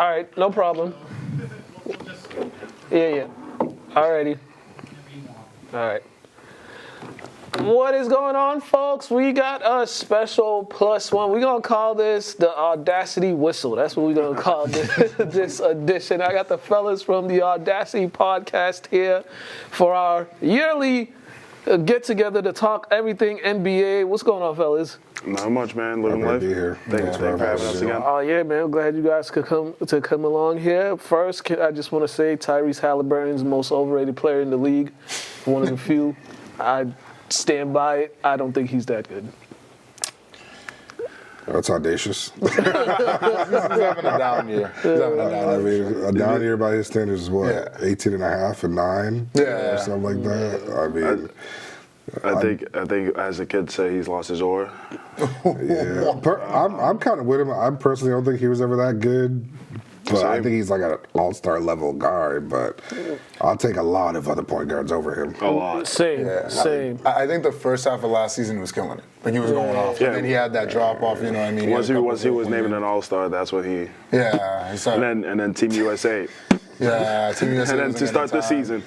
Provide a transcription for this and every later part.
All right, no problem. Yeah. Alrighty. All right. What is going on, folks? We got a special +1. We're going to call this the Audacity Whistle. That's what we're going to call this edition. I got the fellas from the Audacity Podcast here for our yearly get-together to talk everything NBA. What's going on, fellas? Not much, man. Living life. Be here. Thanks for having us again. Oh, yeah, man. I'm glad you guys could come along here. First, I just want to say Tyrese Halliburton's the most overrated player in the league. One of the few. I stand by it. I don't think he's that good. That's audacious. He's having a down year. I mean, a down year by his standards is what? Yeah. 18 and a half and 9? Yeah. Or something like that. I mean... I think as the kids say, he's lost his aura. Yeah. I'm kind of with him. I personally don't think he was ever that good. But I think he's like an all-star level guard, but I'll take a lot of other point guards over him. A lot. Same. I think the first half of last season he was killing it. Like he was going off. Yeah. And then he had that drop off, you know what I mean? Once he was named an all-star, that's what he... Yeah. And then Team USA. Yeah, Team USA. And then to start the season.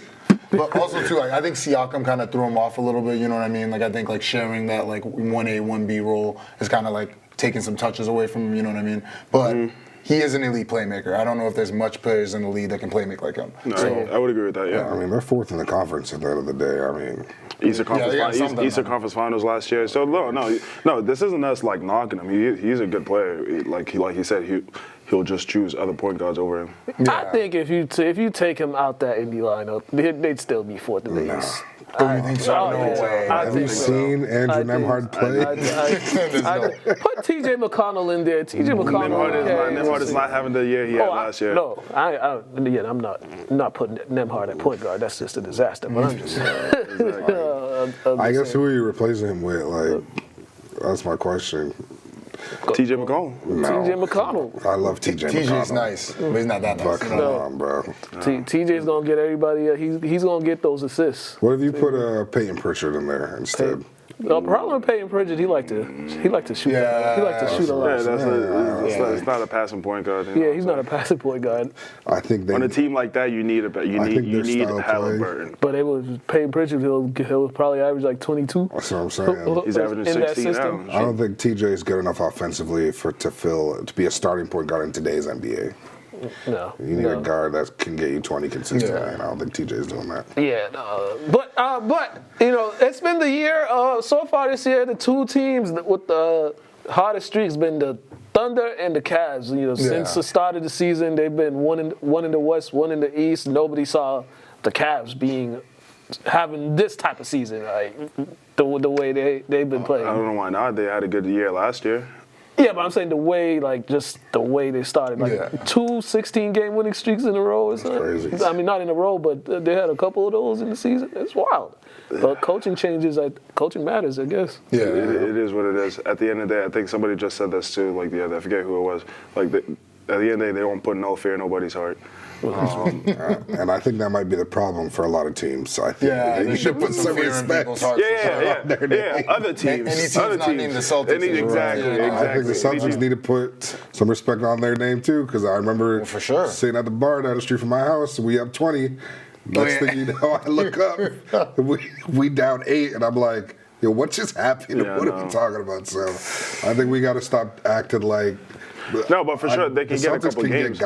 But also, too, like, I think Siakam kind of threw him off a little bit, you know what I mean? Like, I think, like, sharing that, like, 1A, 1B role is kind of, like, taking some touches away from him, you know what I mean? But he is an elite playmaker. I don't know if there's much players in the league that can play make like him. No, I would agree with that, yeah. I mean, they're fourth in the conference at the end of the day. I mean... Eastern Conference Finals last year. So, no, this isn't us, like, knocking him. He's a good player. Like he said, he'll just choose other point guards over him. Yeah. I think if you take him out that Indy lineup, they'd still be fourth in the East. Oh, you think so? No way. Have you seen Andrew Nembhard play? Put T.J. McConnell in there. T.J. McConnell. Nembhard is not having the year he had last year. No, I'm not putting Nembhard at point guard. That's just a disaster. But I'm just. I guess who are you replacing him with? Like, that's my question. T.J. McConnell. No. T.J. McConnell. I love T.J. McConnell. TJ's nice, but he's not that nice. But come on, bro. TJ's gonna get everybody. He's gonna get those assists. What if you put Peyton Pritchard in there instead? The problem with Peyton Pritchard, he like to shoot. Yeah. He like to shoot a lot. It's not a passing point guard. Yeah, he's not a passing point guard. I think on a team like that, you need Halliburton. But it was Peyton Pritchard. He'll probably average like 22. That's what I'm saying. He's averaging 16 now. I don't think TJ is good enough offensively to be a starting point guard in today's NBA. No. You need a guard that can get you 20 consistently, and I don't think TJ is doing that. Yeah, but you know, it's been the year. So far this year, the two teams with the hottest streaks been the Thunder and the Cavs. You know, since the start of the season, they've been one in the West, one in the East. Nobody saw the Cavs having this type of season, like the way they've been playing. I don't know why not. They had a good year last year. Yeah, but I'm saying the way they started, like 2 16-game winning streaks in a row. It's crazy. I mean, not in a row, but they had a couple of those in the season. It's wild. But coaching matters, I guess. Yeah, it is what it is. At the end of the day, I think somebody just said this too. Like the other, I forget who it was. Like at the end of the day, they don't put no fear in nobody's heart. And I think that might be the problem for a lot of teams. So I think you should put some fear in people's hearts. Yeah. Other teams. Any team's not named the Celtics. Exactly. I think the Celtics need to put some respect on their name too, because I remember sitting at the bar down the street from my house. We up 20. Next thing you know, I look up. We down 8, and I'm like, yo, what just happened? What are we talking about? So I think we got to stop acting like. No, but for sure they can get a couple games.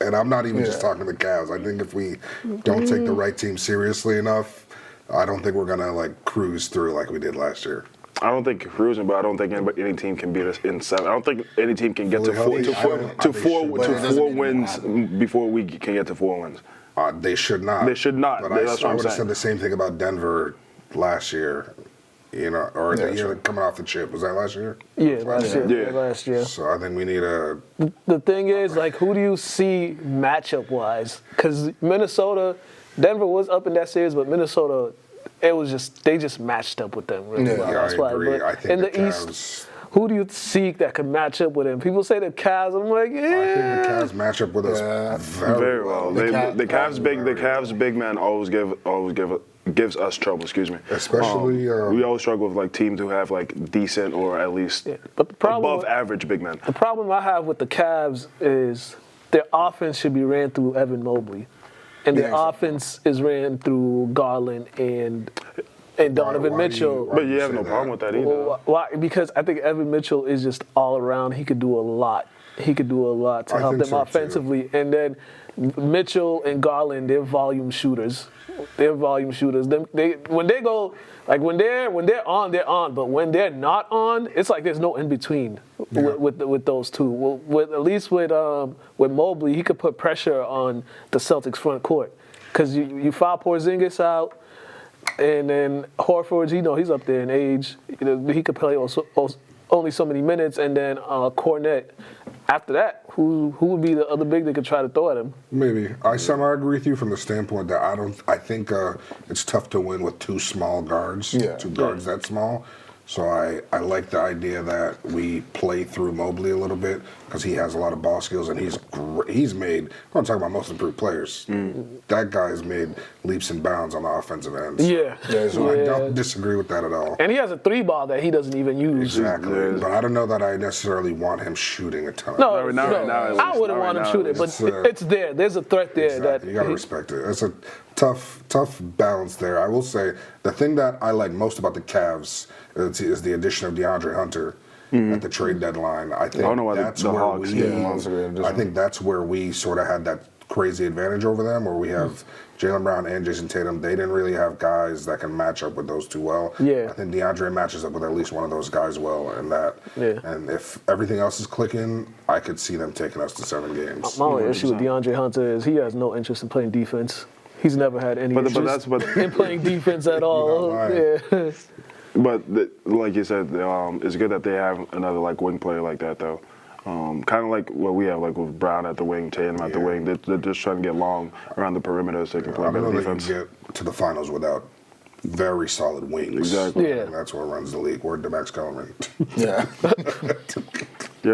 And I'm not even just talking the Cavs. I think if we don't take the right team seriously enough, I don't think we're gonna like cruise through like we did last year. I don't think cruising, but I don't think any team can beat us in 7. I don't think any team can get to four wins before we can get to 4 wins. They should not. They should not. But I would have said the same thing about Denver last year. You know, or the year coming off the chip. Was that last year? Yeah, last year. So I think we need a... The thing is, like, who do you see matchup-wise? Because Denver was up in that series, but Minnesota, they just matched up with them really well. That's why. I agree. But I think in the Cavs, East, who do you see that can match up with them? People say the Cavs. I'm like, I think the Cavs match up with us very well. The Cavs big man always gives us trouble. Excuse me. Especially we always struggle with like teams who have like decent or at least but the problem above average big men. The problem I have with the Cavs is their offense should be ran through Evan Mobley, and their offense is ran through Garland and Donovan Mitchell. But you have no problem with that either. Well, why? Because I think Evan Mitchell is just all around. He could do a lot. He could do a lot to help them offensively. Too. And then Mitchell and Garland, they're volume shooters. They're volume shooters. When they go, like when they're on, they're on. But when they're not on, it's like there's no in between with those two. At least with Mobley, he could put pressure on the Celtics front court because you foul Porzingis out. And then Horford, he's up there in age. He could play only so many minutes. And then Cornette. After that, who would be the other big that could try to throw at him? Maybe. I somehow agree with you from the standpoint that I think it's tough to win with two small guards. Two guards that small. So I like the idea that we play through Mobley a little bit because he has a lot of ball skills and he's great. He's made, I'm talking about most improved players. That guy's made leaps and bounds on the offensive end. So I don't disagree with that at all. And he has a 3-ball that he doesn't even use. Exactly. But I don't know that I necessarily want him shooting a ton. No, I wouldn't want him shooting, but it's there. There's a threat there. Exactly. You got to respect it. It's a tough balance there. I will say the thing that I like most about the Cavs is the addition of DeAndre Hunter at the trade deadline. I think I think that's where we sort of had that crazy advantage over them, where we have Jaylen Brown and Jason Tatum. They didn't really have guys that can match up with those two well. I think DeAndre matches up with at least one of those guys well, and if everything else is clicking, I could see them taking us to 7 games. My only issue with DeAndre Hunter is he has no interest in playing defense. He's never had any interest in playing defense at all. But like you said, it's good that they have another wing player like that, though. Kind of like what we have, like with Brown at the wing, Tatum at the wing. They're just trying to get long around the perimeter so they can play better defense. They can get to the finals without very solid wings. Exactly. And that's what runs the league. Word to Max Kellerman. Yeah,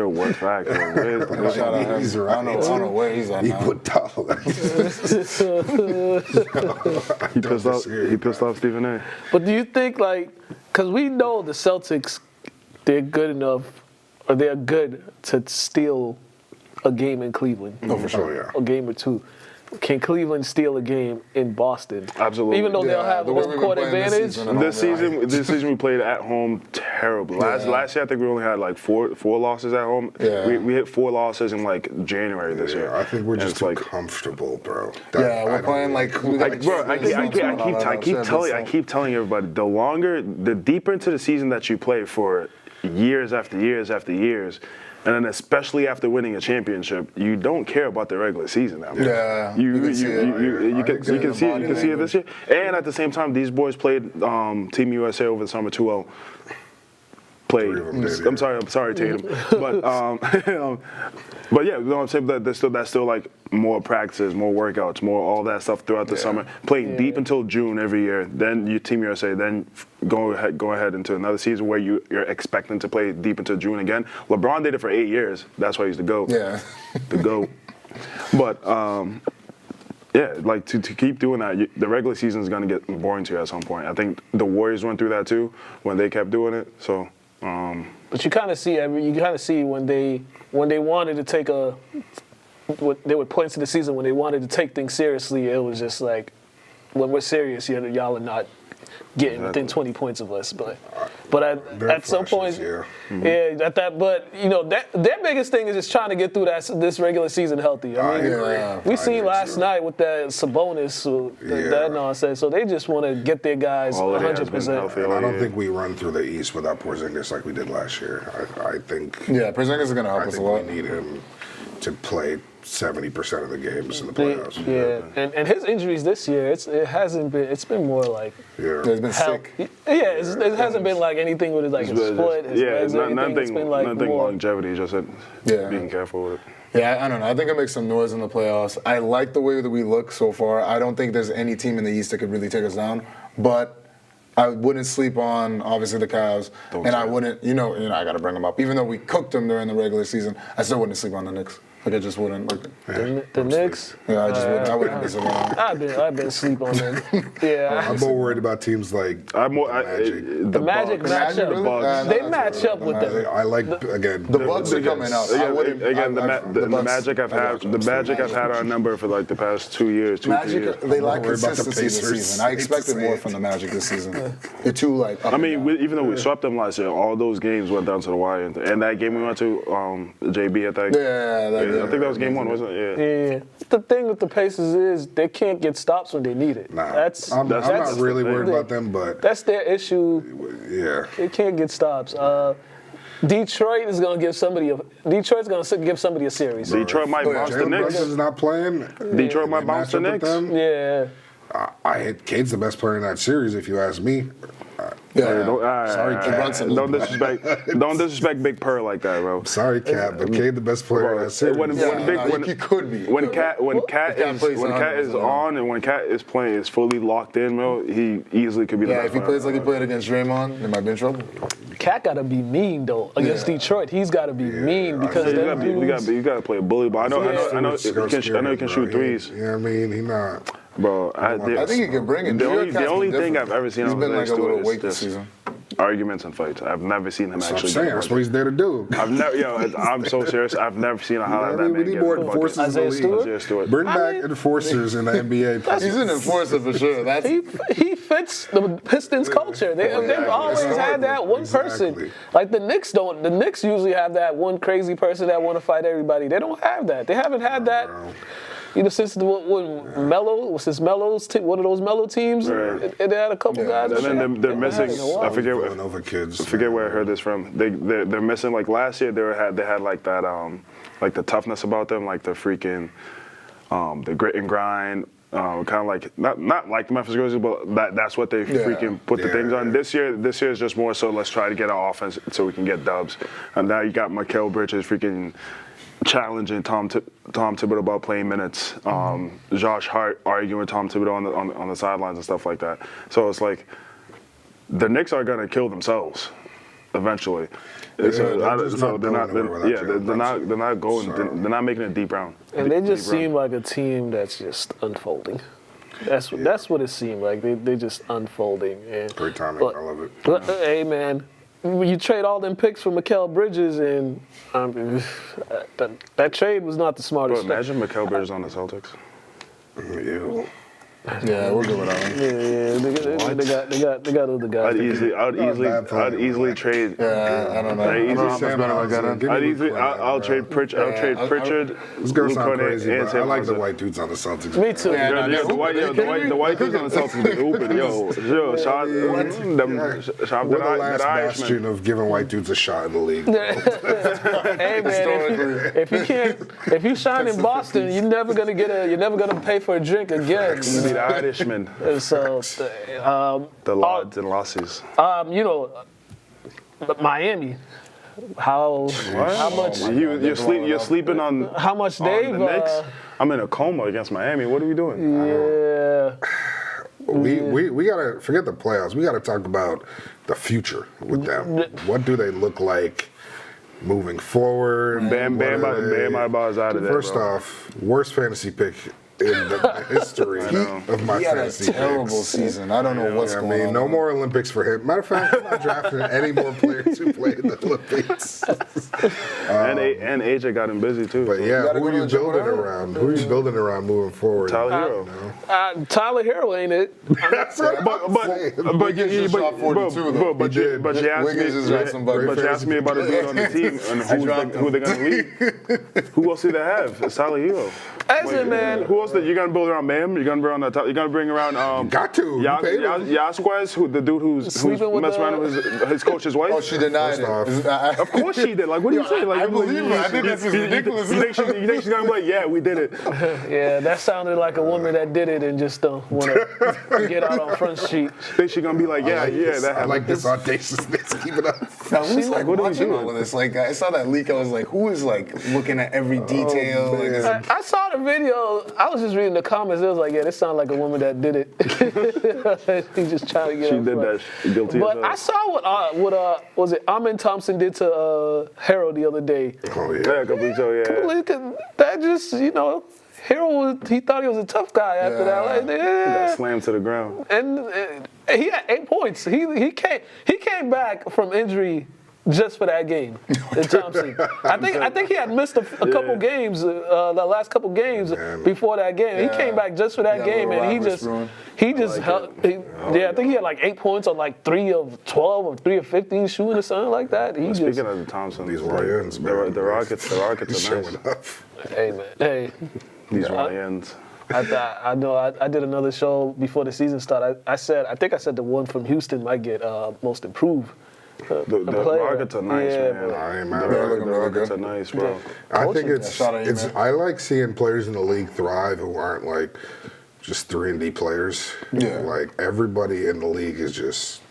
what fact? He's around. I don't know where he's at now. He put He pissed off Stephen A. But do you think, because we know the Celtics, they're good enough, or they're good to steal a game in Cleveland. Oh, for sure, A game or two. Can Cleveland steal a game in Boston? Absolutely. Even though they'll have a home court advantage? This season we played at home terribly. Last year I think we only had four losses at home. We hit 4 losses in January this year. I think we're just too comfortable, bro. We're playing I keep telling everybody, the deeper into the season that you play for years after years after years, and then especially after winning a championship, you don't care about the regular season now. You can see it this year. And at the same time, these boys played Team USA over the summer 2-0. I'm sorry, Tatum. But yeah, you know what I'm saying? That's still more practices, more workouts, more all that stuff throughout the summer. Playing deep until June every year. Then you Team USA, then go ahead into another season where you're expecting to play deep into June again. LeBron did it for 8 years. That's why he's the GOAT. The GOAT. But to keep doing that, the regular season is going to get boring to you at some point. I think the Warriors went through that too when they kept doing it. So. But you kind of see when they wanted to take there were points in the season when they wanted to take things seriously. It was just like, when we're serious, y'all are not getting within 20 points of us. But at some point, but their biggest thing is just trying to get through this regular season healthy. We seen last night with that Sabonis, that nonsense. So they just want to get their guys 100%. And I don't think we run through the East without Porzingis like we did last year. I think. Porzingis is going to help us a lot. We need him to play 70% of the games in the playoffs. And his injuries this year, it's been more like he's been sick. It hasn't been like anything with his foot, his legs, nothing it's been nothing longevity, just being careful with it. I don't know. I think it makes some noise in the playoffs. I like the way that we look so far. I don't think there's any team in the East that could really take us down, but I wouldn't sleep on, obviously, the Cavs. I wouldn't, I got to bring them up. Even though we cooked them during the regular season, I still wouldn't sleep on the Knicks. Like I just wouldn't. Like, The Knicks. yeah, I just wouldn't. I wouldn't miss it around. I've been asleep on them. Yeah. I'm more worried about teams like I'm more The Magic Bucks. match up. really? They match up with them. I like again. The Bucks are coming out. I wouldn't. Again, the Bucks- Magic I've had our number for like the past 2 years, 3 Magic, years. they lack worry about the consistency this Pacers. season. I Hate to expected say more it. from the Magic this season. They're too like. Up I and mean, down. even though we swept them last year, all those games went down to the wire. And that game we went to, JB, I think. Yeah, I think that was game 1, wasn't it? Yeah. Yeah. The thing with the Pacers is they can't get stops when they need it. Nah, That's I'm not really the worried thing. about them, but That's their issue. yeah. They can't get stops. Detroit's gonna give somebody a series. Detroit might bounce the Jalen Knicks. Brunson's not playing. Detroit might They bounce match the up with Knicks. them. Yeah. I hate Cade's the best player in that series, if you ask me. Sorry, Cat. Brunson. Don't disrespect Big Purr like that, bro. Sorry, Cat, but Cade the best player in that series. He could be. When Cat plays is on and when Cat is playing is fully locked in, bro, he easily could be the Yeah, best if he player. plays like he played against Draymond, they might be in trouble. Cat gotta be mean though against Detroit. He's gotta be mean because You them dudes. gotta play a bully, but I know he can shoot threes, Yeah, I mean, he not. bro. I think he can bring it. The New York only Cat's been thing different. I've ever seen He's on been the like Knicks a do little is weight this just season. arguments and fights. I've never seen him That's what I'm actually. saying. That's what he's there to do. I'm so serious. I've never seen a highlight of that We man need get more in the bucket. enforcers in the Isaiah league. Stewart? Isaiah Stewart. Bring back enforcers in the NBA. He's an enforcer for sure. That's He fits the Pistons culture. They've always had that one person. Exactly. Like the Knicks don't. The Knicks usually have that one crazy person that want to fight everybody. They don't have that. They haven't had that. You know, since Melo's one of those Melo teams, Right. and they had a couple guys. And then they're missing. I forget Villanova kids. where I heard this from. They're missing, like last year they had like that like the toughness about them, like the freaking the grit and grind. Kind of like not like the Memphis Grizzlies, but that's what they freaking put the things on. This year is just more so let's try to get our offense so we can get dubs. And now you got Mikal Bridges freaking challenging Tom Thibodeau about playing minutes. Josh Hart arguing with Tom Thibodeau on the sidelines and stuff like that. So it's like the Knicks are gonna kill themselves eventually. they're not making a deep round. And they just seem like a team that's just unfolding. That's what it seemed like. They just unfolding. And, Great timing. I love it. But, hey man, when you trade all them picks for Mikal Bridges, and that trade was not the Bro, smartest. imagine Mikal Bridges on the Celtics. Yeah. yeah, we'll go with that one. Yeah, they got other guys. I'd easily trade. Yeah, I don't know. I'd easily- I don't know how much better I got in. I'll trade Pritchard. It's gonna sound Luke crazy, and but I Sam like the Hauser. white dudes on the Celtics. Me too. Yeah, Yeah, no, the white dudes on the Celtics be hooping. Yo, shout We're the last Irishman. bastion of giving white dudes a shot in the league. Hey man, if you shine in Boston, you're never gonna pay for a drink again. You be the Irishman. And so, The Lods and Lossies. you know, Miami. How much? You're sleeping on How much the Dave? Knicks. I'm in a coma against Miami. What are we doing? Yeah. We gotta forget the playoffs. We gotta talk about the future with them. What do they look like moving forward? Bam Adebayo's out of there. First bro. off, worst fantasy pick in the history of my He had a fantasy terrible picks. season. I don't know what's I going mean, on. no more Olympics for him. Matter of fact, I'm not drafting any more players who play in the Olympics. And AJ got him busy too. But so. yeah, gotta who go are to you the gym building whatever. around? Who are you building around moving forward? Tyler Hero. Tyler Hero ain't it? But Wiggins just shot 42 though. but He did. you asked Wiggins just got some buckets. but you asked me about a dude on the team and who they're gonna lead. Who else do they have? It's Tyler Hero. Listen, man. Who else? You're gonna build around Bam? You're gonna bring on the top. You're gonna bring around Got to. You paid him. Yasquez, the dude who's Sleeping with messing around with his coach's wife. Oh, she denied First it. off. Of course she did. Like, what do you say? Like, I believe her. I think that's just ridiculous. You think she's gonna be like, yeah, we did it? Yeah, that sounded like a woman that did it and just don't want to get out on Front Street. Think she's gonna be like, yeah, that I happened. like this audaciousness. Keep it up. Now, who's like what are we watching doing? all of this? Like, I saw that leak. I was like, who is like looking at every detail? Like, man. I saw the video. I was was just reading the comments. It was like, yeah, this sounds like a woman that did it. He's just trying to get. She did that. Guilty. But I saw what was it? Amin Thompson did to Harold the other day. Oh yeah. Yeah, a couple weeks ago, yeah. That just Harold he thought he was a tough guy after that. Like, He got yeah. slammed to the ground. And he had 8 points. He came back from injury just for that game. Thompson. I think he had missed a couple games, the last couple games before that game. Yeah. He came back just for that game, and I think he had like 8 points on like 3 of 12 or 3 of 15 shooting or something like that. Speaking of the Thompson, These Ryans, man. the Rockets are nice. Showing up. Hey man, hey. These Ryans. I did another show before the season started. I think I said the one from Houston might get most improved. The player. Rockets are nice, Yeah, man. I ain't The mad at it. Rockets are nice, bro. I think Coaching. it's Shout out to you, man. I like seeing players in the league thrive who aren't like just 3-and-D players. Yeah. Like everybody in the league is just.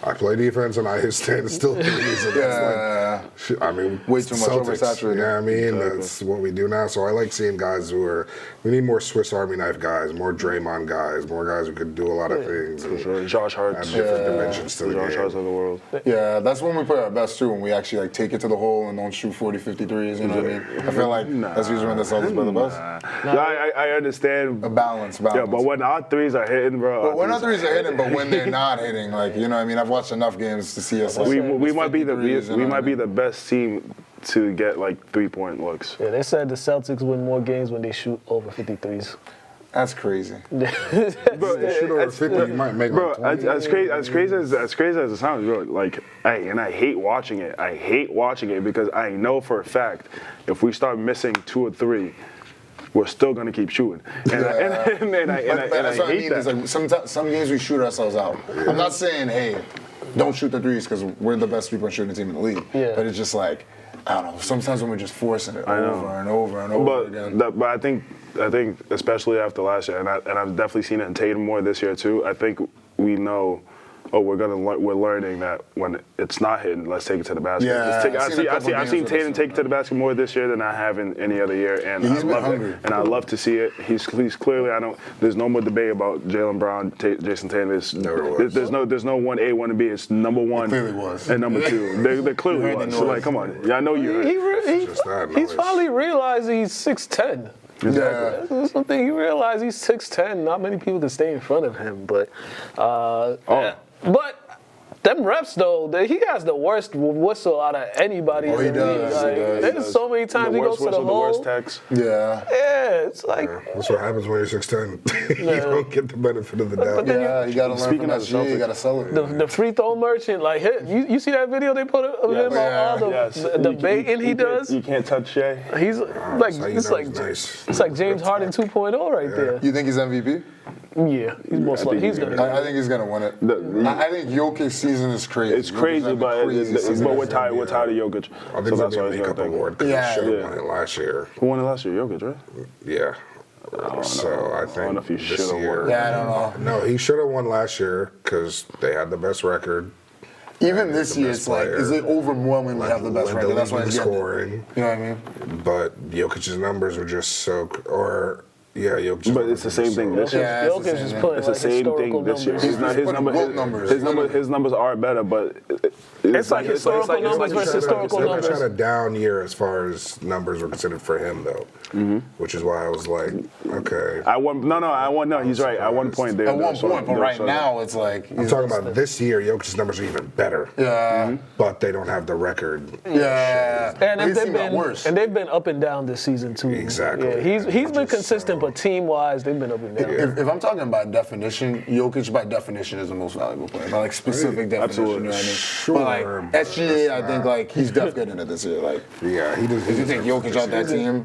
I play defense and I hit stand still threes. And that's like, I mean, Way too much Celtics, oversaturated. You know what I mean? That's what we do now. So I like seeing guys we need more Swiss Army knife guys, more Draymond guys, more guys who could do a lot of things. For sure. Josh Hart. Have different dimensions to the Josh Hart game. of the world. Yeah, that's when we play our best too, when we actually like take it to the hole and don't shoot 40, 50 threes, you know what I mean? I feel like that's usually when the Celtics play the best. I understand. A balance. Yeah, but when our threes are hitting, bro. But when our threes are hitting, but when they're not hitting, like, you know what I mean? I've watched enough games to see us. Like, we might be the 53s, you we know might what I be mean? the best team to get like 3-point looks. Yeah, they said the Celtics win more games when they shoot over 53s. That's crazy. Bro, you shoot over 50, you might make Bro, like 20. as crazy as it sounds, bro. Like, I hate watching it. I hate watching it because I know for a fact if we start missing 2 or 3, we're still gonna keep shooting. And I That's what I hate mean. that. Is like some games we shoot ourselves out. I'm not saying, hey, don't shoot the threes because we're the best 3-point shooting team in the league. Yeah. But it's just like, I don't know. Sometimes when we're just forcing it know. over and over and over again. But I think especially after last year, and I've definitely seen it in Tatum more this year too. I think we know. Oh, we're learning that when it's not hitting, let's take it to the basket. Yeah, I've seen Tatum take it to the basket more this year than I have in any other year, and He's I been love hungry. it. And I love to see it. He's clearly there's no more debate about Jaylen Brown, Jason Tatum. Never was. There's no 1A, 1B. It's number 1 clearly was. and number 2. They clearly You heard the was. So like, noise. come on. Yeah, I know you heard. Just that He's noise. finally realized he's 6'10". Yeah. That's something he realized he's 6'10". Not many people can stay in front of him, but but them refs though, he has the worst whistle out of anybody. Oh, he in the league. does, he Like, does, there's so many times he goes to the The worst hole. text. Yeah. Yeah, it's like That's what happens when you're 6'10". You don't get the benefit of the doubt. then Yeah, you gotta learn Speaking from of that the shit. You Celtics, gotta sell it. the free throw merchant. Like, you see that video they put of him on all the baiting he does? You can't touch Shea. He's like, That's how you it's know like he's nice. it's like James Harden 2.0 right there. You think he's MVP? Yeah, he's most likely. He's gonna. I think he's gonna win it. I think Jokic's season is crazy. It's crazy, Jokic's but having a crazy season. we're tired of Jokic. I think So it's that's why going to he's be a gonna cup think. award because Yeah. he should have Yeah. won it last year. Who won it last year? Jokic, right? Yeah. So I I don't think know if he this should have year. won. Yeah, I don't know. No, he should have won last year because they had the best record. Even this the year, best it's like, player. is it overwhelmingly have the best Led record? the That's why league in he's getting it. scoring. You know what I mean? But Jokic's numbers are just so. Jokic's But it's the same thing this year. Yeah, it's the Jokic same is thing. putting It's like the same historical thing this year. numbers. He's not, his, putting number, both numbers. his numbers are better, but It's like historical numbers versus historical They numbers. had a down year as far as numbers were considered for him, though. Which is why I was like, okay. He's right. At one point, At one point, but right now, it's like. I'm talking about this year. Jokic's numbers are even better. Yeah. But they don't have the record. Yeah. And They they've seem got been worse. and they've been up and down this season too. Exactly. Yeah, he's been consistent, but team wise, they've been up and down. If I'm talking by definition, Jokic by definition is the most valuable player. By like specific definition, Absolutely. you know what I mean? Sure, But like but SGA, I it's think not. like he's definitely getting it this year. Like, Yeah, he does. if you take Jokic out that team,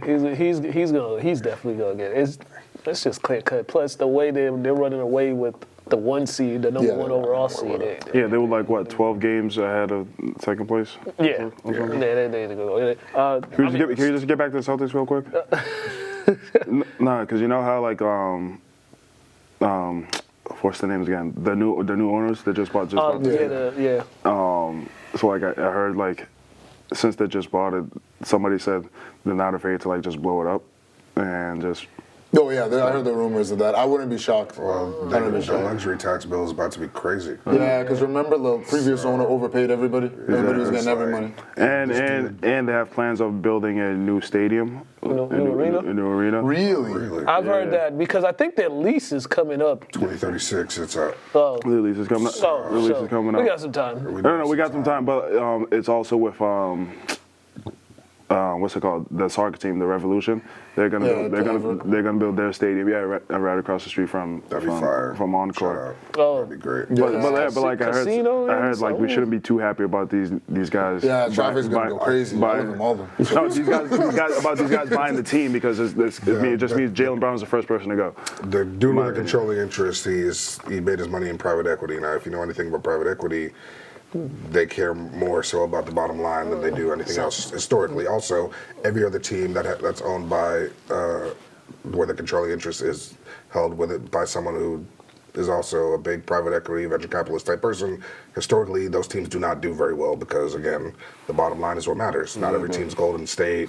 He's definitely gonna get it. It's just clear cut. Plus the way they're running away with the 1 seed, the number Yeah. 1 overall seed. Yeah, they were like, what, 12 games ahead of second place? Yeah. They go. Can you just get back to the Celtics real quick? Nah, because you know how, like, what's the names again? The new owners that just bought. Yeah. So, like, I heard, like, since they just bought it, somebody said they're not afraid to, like, just blow it up and just Oh yeah, I heard the rumors of that. I wouldn't be shocked. Well, the luxury tax bill is about to be crazy. Yeah, because remember the previous owner overpaid everybody. Everybody was getting every money. And they have plans of building a new stadium. New arena? A new arena. Really? I've heard that because I think their lease is coming up. 2036, it's up. Oh, The lease is coming up. The lease is coming up. we got some time. No, we got some time, but it's also with what's it called? The soccer team, the Revolution. They're gonna build their stadium. Yeah, right across the street from Encore. Oh, that'd be great. But like I Casino heard like we shouldn't be too happy about these guys. Yeah, traffic's gonna go crazy. All of them. No, these guys buying the team because it just means Jaylen Brown's the first person to go. The dude with the controlling interest, he made his money in private equity. Now, if you know anything about private equity, they care more so about the bottom line than they do anything else historically. Also, every other team that's owned by where the controlling interest is held with it by someone who is also a big private equity, venture capitalist type person, historically those teams do not do very well because, again, the bottom line is what matters. Not every team's Golden State.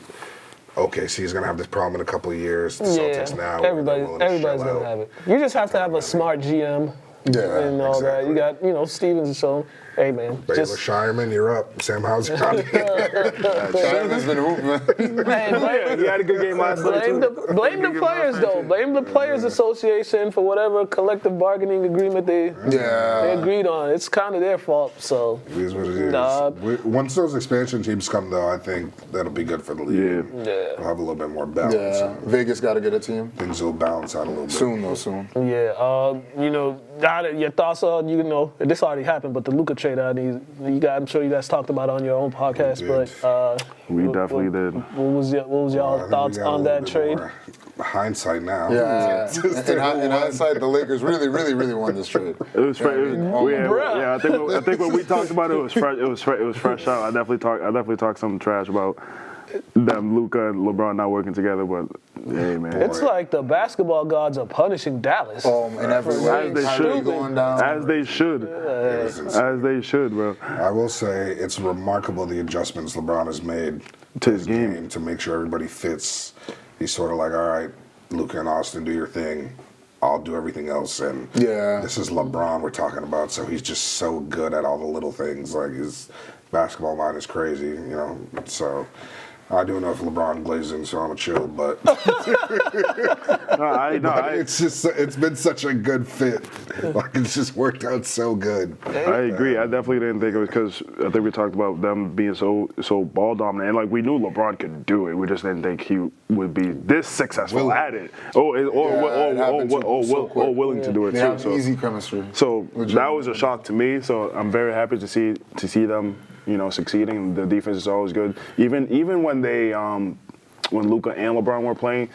OKC is going to have this problem in a couple of years. The Celtics now. Everybody's going to have it. You just have to have a smart GM. Yeah, and all that. You got, Stevens and so. Hey man, Baylor Shireman, you're up. Sam Hauser. Shireman's been hooping. Man, he had a good game last night too. Blame the players though. Blame the Players Association for whatever collective bargaining agreement they agreed on. It's kind of their fault. So it is what it is. Once those expansion teams come, though, I think that'll be good for the league. Yeah. We'll have a little bit more balance. Yeah, Vegas got to get a team. Things will balance out a little bit. Soon. Yeah. Your thoughts on this already happened, but the Luka trade. I'm sure you guys talked about it on your own podcast, but we definitely did. What was y'all thoughts on that trade? Hindsight now. Yeah, in hindsight, the Lakers really won this trade. It was fresh. I think when we talked about it, it was fresh. It was fresh out. I definitely talked some trash about them, Luka and LeBron not working together, but hey, man. It's like the basketball gods are punishing Dallas. In every way. As they should. Going down. As they should. As they should, bro. I will say it's remarkable the adjustments LeBron has made to his game to make sure everybody fits. He's sort of like, all right, Luka and Austin, do your thing. I'll do everything else. And this is LeBron we're talking about, so he's just so good at all the little things. Like his basketball mind is crazy, So I do know if LeBron glazes in, so I'm a chill, but it's been such a good fit. Like it's just worked out so good. I agree. I definitely didn't think it was because I think we talked about them being so ball dominant, and like we knew LeBron could do it. We just didn't think he would be this successful at it, or willing to do it too. So easy chemistry. So that was a shock to me. So I'm very happy to see them. Succeeding. The defense is always good. Even when when Luka and LeBron were playing,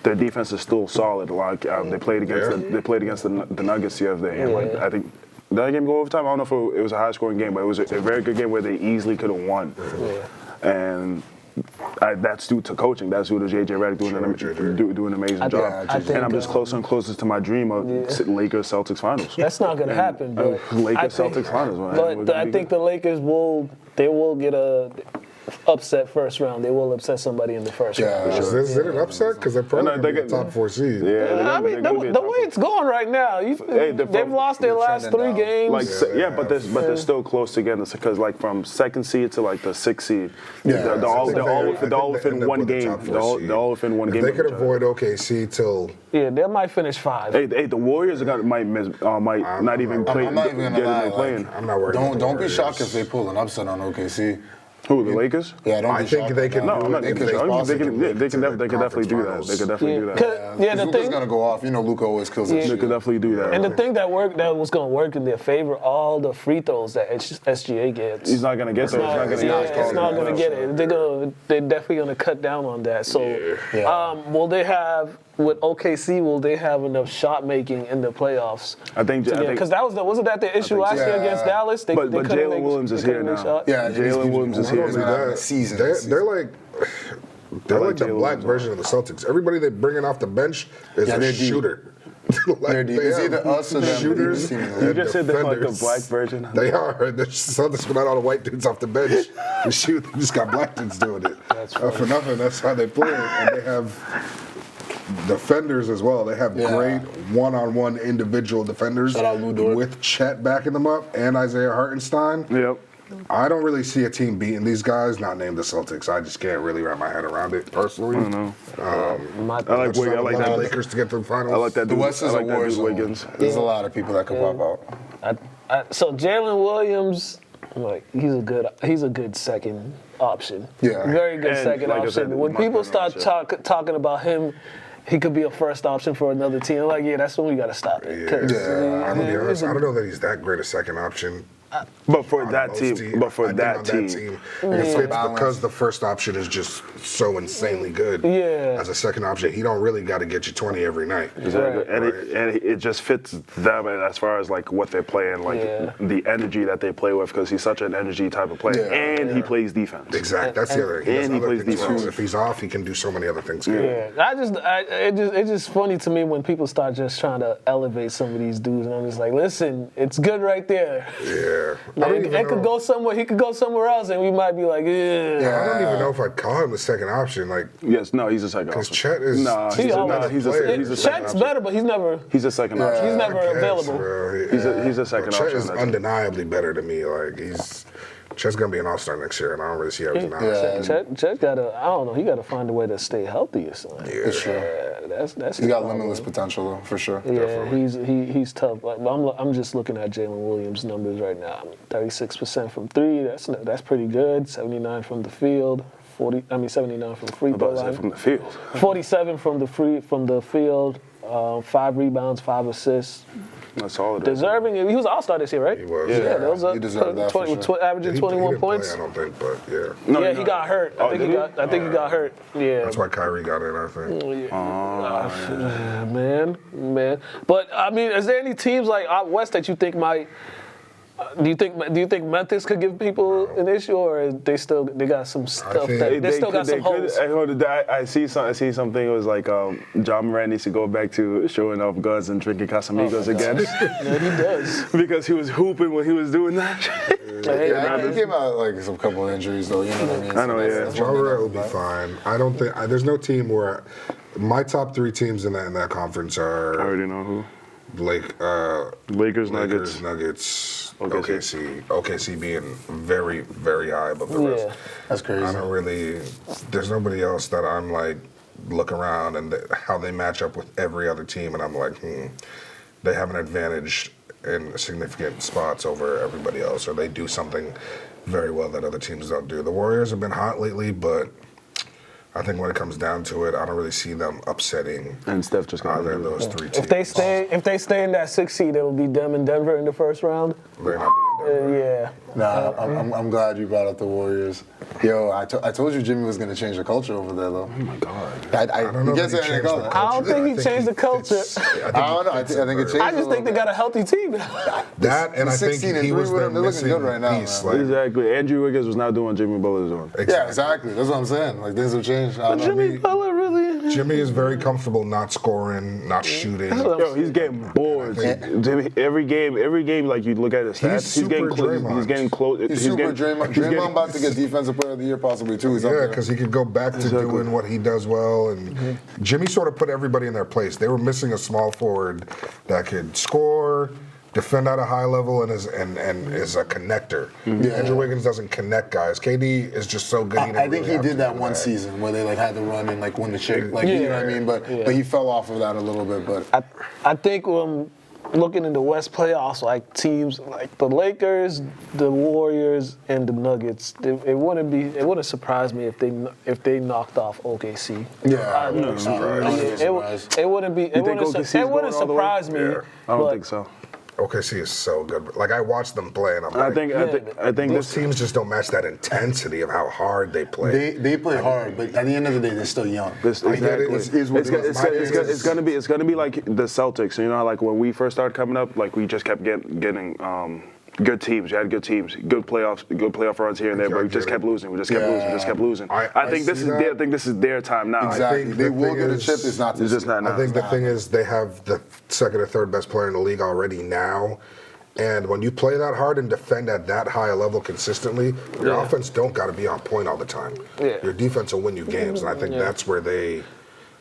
their defense is still solid. Like they played against the Nuggets the other day, and like I think did that game go overtime? I don't know if it was a high scoring game, but it was a very good game where they easily could have won. And that's due to coaching. That's due to JJ Redick doing an amazing job. And I'm just closer and closer to my dream of Lakers Celtics finals. That's not going to happen. But Celtics finals. Man. But I think the Lakers will get a upset first round. They will upset somebody in the first round. Is it an upset? Because they're probably going to be top 4 seed. Yeah, the way it's going right now, they've lost their last 3 games. But they're still close together because like from 2nd seed to like the 6th seed, they're all within one game. They're all within one game. They could avoid OKC till. Yeah, they might finish 5. Hey, the Warriors might not even play. I'm not even gonna lie. Playing. I'm not worried. Don't be shocked if they pull an upset on OKC. Who, the Lakers? Yeah, I think they can. No, they can definitely do that. They could definitely do that. Luka's gonna go off. Luka always kills it. They could definitely do that. And the thing that was gonna work in their favor, all the free throws that SGA gets. He's not gonna get those. It's not gonna get it. They're definitely gonna cut down on that. So, will they have? With OKC, will they have enough shot making in the playoffs? I think because wasn't that the issue last year against Dallas? But Jalen Williams is here now. Yeah, Jalen Williams is here now. They're like the black version of the Celtics. Everybody they bring in off the bench is a shooter. It's either us or them. Shooters. You just said they're like the black version. They are. The Celtics without all the white dudes off the bench to shoot. They just got black dudes doing it. For nothing, that's how they play. And they have defenders as well. They have great one-on-one individual defenders Shout out Lou Dort. with Chet backing them up and Isaiah Hartenstein. Yep. I don't really see a team beating these guys, not named the Celtics. I just can't really wrap my head around it personally. I don't know. My- I like the that. Lakers to get to the finals. I like that The dude. West I is like a that war dude zone. Wiggins. There's a lot of people that could pop out. So Jalen Williams, like he's a good second option. Yeah. Very good And second like I option. said, When my people opinion start on talking about him, he could be a first option for another team. Like, yeah, that's when we gotta stop it. 'Cause, I'm gonna be honest. I don't know that he's that great a second option. But for on that most team, teams. but for I think that on team, if it's because the first option is just so insanely good. Yeah. As a second option, he don't really got to get you 20 every night. exactly. Right. And it just fits them as far as like what they're playing, like the energy that they play with, because he's such an energy type of player, and he plays defense. Exactly. That's the other. He does and he other plays things well. defense. If he's off, he can do so many other things good. Yeah, it's just funny to me when people start just trying to elevate some of these dudes, and I'm just like, listen, it's good right there. Yeah. Like, it could go somewhere. He could go somewhere else, and we might be like, I don't even know if I'd call him the second option. Like, Yes, no, he's a second because option. Chet is. Nah, He he's a, always nah, he's a, player. he's a second Chet's option. better, but he's never He's a second option. he's never I guess, available. bro. He's a second Chet option. is undeniably better to me. Like Chet's gonna be an all-star next year, and I don't really see how he's not. Chet gotta, I don't know, he gotta find a way to stay healthy or something. Yeah. For sure. That's He's his got problem. limitless potential, though, for sure. Yeah, he's tough. Like, I'm just looking at Jalen Williams' numbers right now. 36% from three. That's pretty good. 79 from the field. 79 from the free throw line. From the field. 47 from the field. 5 rebounds, 5 assists. That's solid. Deserving. He was All-Star this year, right? He was. Yeah, that was he deserved that for sure. Averaging He 21 didn't points. Play, I don't think, but yeah. No, Yeah, no. he got hurt. I think he got hurt. Yeah. That's why Kyrie got in, I think. Man. But I mean, is there any teams like out west that you think might? Do you think Memphis could give people an issue, or they got some stuff think that they still got some holes? I see something. It was like John Moran needs to go back to showing off guns and drinking Casamigos again. Yeah, he does. Because he was hooping when he was doing that. Yeah, he came out like some couple of injuries, though. You know what I mean? I know, yeah. Ja Morant will be fine. I don't think there's no team where my top 3 teams in that conference I are already know who. Lakers, Nuggets. OKC being very, very high above the rest. Yeah. That's crazy. I don't really. There's nobody else that I'm like look around and how they match up with every other team, and I'm like, they have an advantage in significant spots over everybody else, or they do something very well that other teams don't do. The Warriors have been hot lately, but I think when it comes down to it, I don't really see them upsetting And Steph just got either of those 3 teams. If they stay in that 6th seed, it'll be them and Denver in the first round. They're not being Denver. Yeah. Nah, I'm glad you brought up the Warriors. Yo, I told you Jimmy was gonna change the culture over there, though. Oh my God. I don't know guess that he it ain't changed the going. culture. I don't think he changed the culture. I don't know. I think it changed. I just think they got a healthy team. That, and I think 16 and he 3 was with their them, they're looking missing good right now, piece. man. Like, Exactly. Andrew Wiggins was not doing what Jimmy Butler's doing. Yeah, exactly. That's what I'm saying. Like things have changed. I don't know. Jimmy Butler really. Jimmy is very comfortable not scoring, not shooting. Yo, he's getting bored. Jimmy, every game, like you look at his stats, he's getting super close. Draymond. He's getting close. He's super Draymond. Draymond about to get Defensive Player of the Year possibly too. He's up Yeah, there. because he could go back to doing what he does well. And Jimmy sort of put everybody in their place. They were missing a small forward that could score, defend at a high level, and is a connector. Andrew Wiggins doesn't connect guys. KD is just so good. I think he did that one season where they like had to run and like win the chip. Like you know what I mean? But he fell off of that a little bit. But I think looking in the West playoffs, like teams like the Lakers, the Warriors, and the Nuggets, it wouldn't surprise me if they knocked off OKC. yeah, I'm not surprised. It wouldn't be. It think wouldn't, OKC's it wouldn't going all the way? surprise me. Yeah. I don't but think so. OKC is so good. Like I watch them play, and I'm I like, think those this teams just don't match that intensity of how hard they play. They play hard, but at the end of the day, they're still young. This, I get it. exactly. It's what it is. My thing is- It's gonna be like the Celtics. You know, how, like when we first started coming up, like we just kept getting good teams. You had good teams, good playoff runs here and there, but we just kept losing. We just kept losing. I think this is their time now. Exactly. think They the will thing get a is- chip. It's not. It's just not now. I think the thing is they have the second or third best player in the league already now. And when you play that hard and defend at that high a level consistently, your offense don't got to be on point all the time. Yeah. Your defense will win you games, and I think that's where they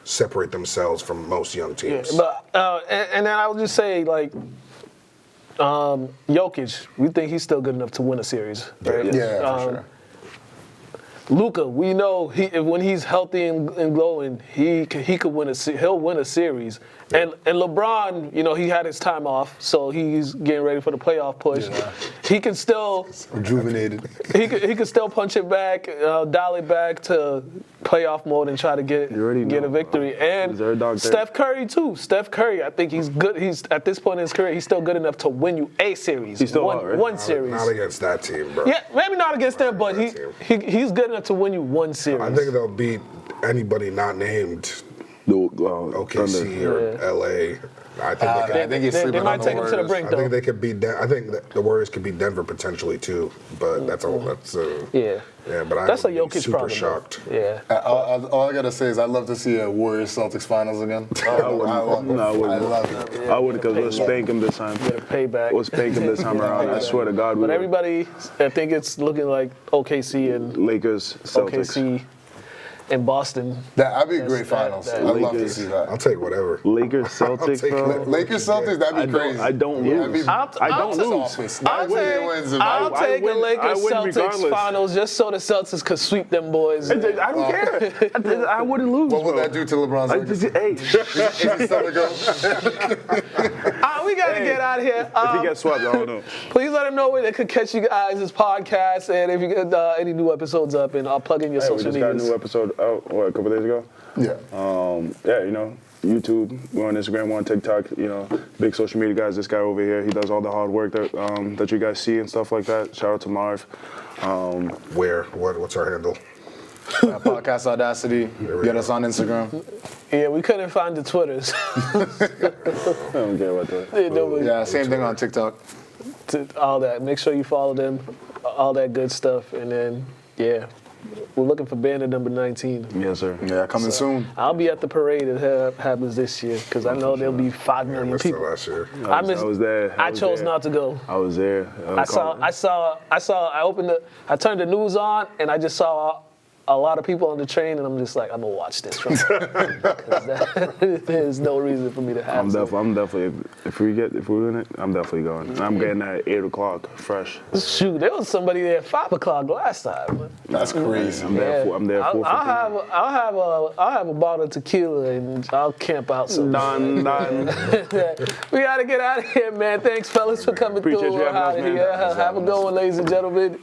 separate themselves from most young teams. But and then I would just say like Jokic, we think he's still good enough to win a series, right? Yeah, for sure. Luka, we know when he's healthy and glowing, he could win he'll win a series. And LeBron, you know, he had his time off, so he's getting ready for the playoff push. Yeah. He can still rejuvenated. He could still punch it back, dial it back to playoff mode and try to get a victory. And Steph Curry too. Steph Curry, I think he's good. He's at this point in his career, he's still good enough to win you a series. He's still one series. Not against that team, bro. Yeah, maybe not against them, but he's good enough to win you one series. I think they'll beat anybody not named OKC or LA. I think they might take them to the brink, though. I think they could beat. I think that the Warriors could beat Denver potentially too, but that's all. Yeah. But that's I a Jokic super problem. Shocked. Yeah. All I gotta say is I'd love to see a Warriors Celtics finals again. I love it. I would because we'll spank him this time. Get a payback. We'll spank him this time around. I swear to God. But everybody, I think it's looking like OKC and Lakers, Celtics. OKC. In Boston. That'd be a great finals. I'd love to see that. I'll take whatever. Lakers, Celtics, bro. Lakers, Celtics, that'd be crazy. I don't lose. I don't lose. I'll take a Lakers Celtics finals just so the Celtics could sweep them boys. I don't care. I wouldn't lose. What would that do to LeBron's Lakers? Hey. We gotta get out of here. If he gets swept, I don't know. Please let him know where they could catch you guys' this podcast and if you get any new episodes up, and I'll plug in your social media. We just got a new episode out, a couple days ago? Yeah. You know, YouTube, we're on Instagram, we're on TikTok, you know, big social media guys. This guy over here, he does all the hard work that you guys see and stuff like that. Shout out to Marv. What's our handle? Podcast Audacity. Get us on Instagram. Yeah, we couldn't find the Twitters. I don't care about that. Yeah, same thing on TikTok. All that. Make sure you follow them, all that good stuff. And then, we're looking for banner number 19. Yes, sir. Yeah, coming soon. I'll be at the parade that happens this year because I know there'll be 5 million people. Last year. I was there. I chose not to go. I was there. I turned the news on and I just saw a lot of people on the train, and I'm just like, I'm gonna watch this. There's no reason for me to have. I'm definitely. If we win it, I'm definitely going. And I'm getting there at 8:00, fresh. Shoot, there was somebody there at 5:00 last time. That's crazy. I'm there. I'll have a bottle of tequila and I'll camp out. Done. We gotta get out of here, man. Thanks, fellas, for coming through. Appreciate you having us, man. Have a good one, ladies and gentlemen.